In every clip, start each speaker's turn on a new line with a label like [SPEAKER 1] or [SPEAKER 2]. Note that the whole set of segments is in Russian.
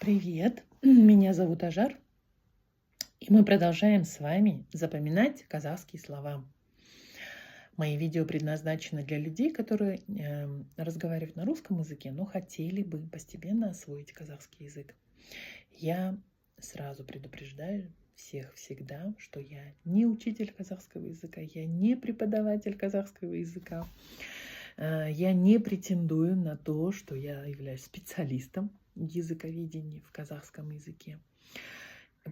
[SPEAKER 1] Привет, меня зовут Ажар, и мы продолжаем с вами запоминать казахские слова. Мои видео предназначены для людей, которые разговаривают на русском языке, но хотели бы постепенно освоить казахский язык. Я сразу предупреждаю всех всегда, что я не учитель казахского языка, я не преподаватель казахского языка, я не претендую на то, что я являюсь специалистом языковедения в казахском языке.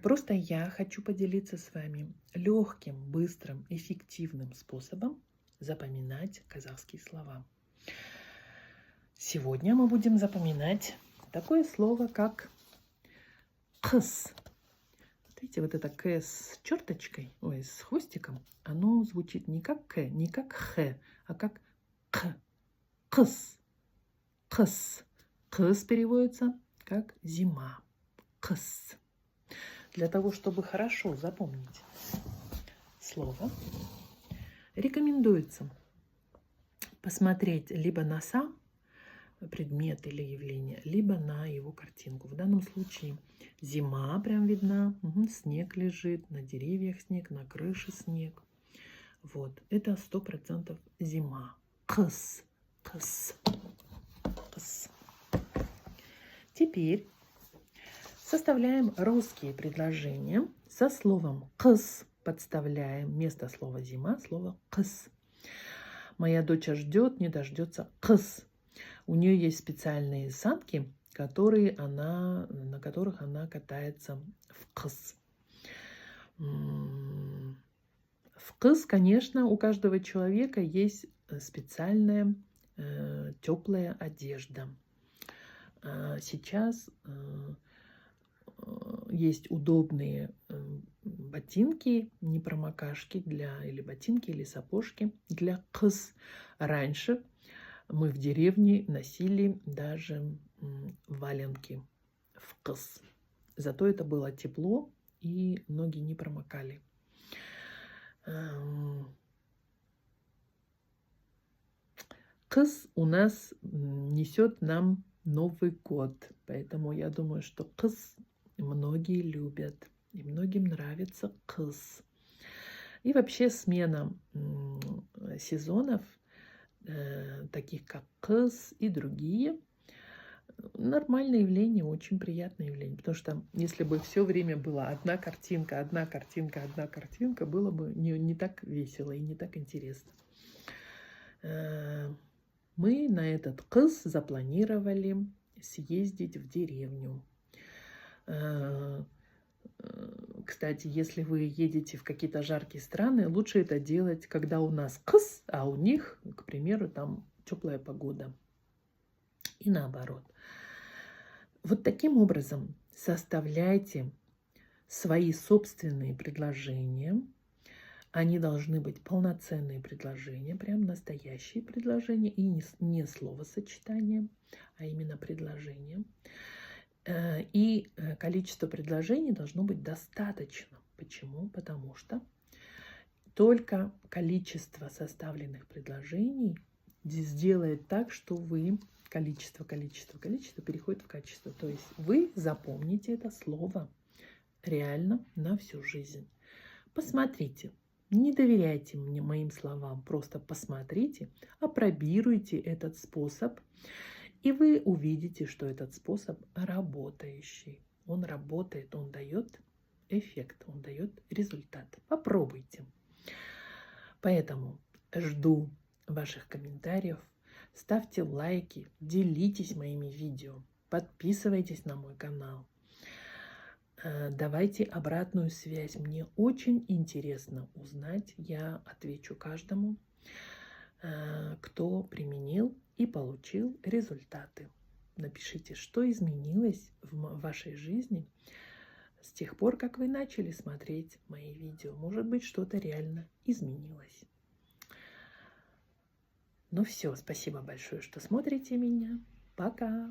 [SPEAKER 1] Просто я хочу поделиться с вами легким, быстрым, эффективным способом запоминать казахские слова. Сегодня мы будем запоминать такое слово, как «кыс». Видите, вот это «к» с черточкой, ой, с хвостиком, оно звучит не как «к», не как «х», а как «к». «Кыс». «Кыс». «Кыс» переводится как «зима». «Кыс». Для того, чтобы хорошо запомнить слово, рекомендуется посмотреть либо на сам предмет или явление, либо на его картинку. В данном случае зима прям видна, снег лежит, на деревьях снег, на крыше снег. Вот, это 100% зима. Кыс, кыс, кыс. Теперь составляем русские предложения со словом «кыс». Подставляем вместо слова «зима» слово «кыс». Моя дочь ждет, не дождется «кыс». У нее есть специальные санки, на которых она катается в «кыс». В «кыс», конечно, у каждого человека есть специальная теплая одежда. Сейчас есть удобные ботинки, непромокашки или ботинки, или сапожки для «кыс». Раньше мы в деревне носили даже валенки в «кыс». Зато это было тепло, и ноги не промокали. «Кыс» у нас несет нам Новый год, поэтому я думаю, что «кыс» многие любят, и многим нравится «кыс». И вообще смена сезонов, таких как «кыс» и другие, нормальное явление, очень приятное явление, потому что если бы все время была одна картинка, было бы не так весело и не так интересно. Мы на этот «кыс» запланировали съездить в деревню. Кстати, если вы едете в какие-то жаркие страны, лучше это делать, когда у нас «кыс», а у них, к примеру, там теплая погода. И наоборот. Вот таким образом составляйте свои собственные предложения. Они должны быть полноценные предложения, прям настоящие предложения, и не словосочетания, а именно предложения. И количество предложений должно быть достаточно. Почему? Потому что только количество составленных предложений сделает так, что количество переходит в качество. То есть вы запомните это слово реально на всю жизнь. Посмотрите. Не доверяйте мне, моим словам, просто посмотрите, опробируйте этот способ, и вы увидите, что этот способ работающий. Он работает, он дает эффект, он дает результат. Попробуйте. Поэтому жду ваших комментариев, ставьте лайки, делитесь моими видео, подписывайтесь на мой канал. Давайте обратную связь. Мне очень интересно узнать. Я отвечу каждому, кто применил и получил результаты. Напишите, что изменилось в вашей жизни с тех пор, как вы начали смотреть мои видео. Может быть, что-то реально изменилось. Ну все, спасибо большое, что смотрите меня. Пока!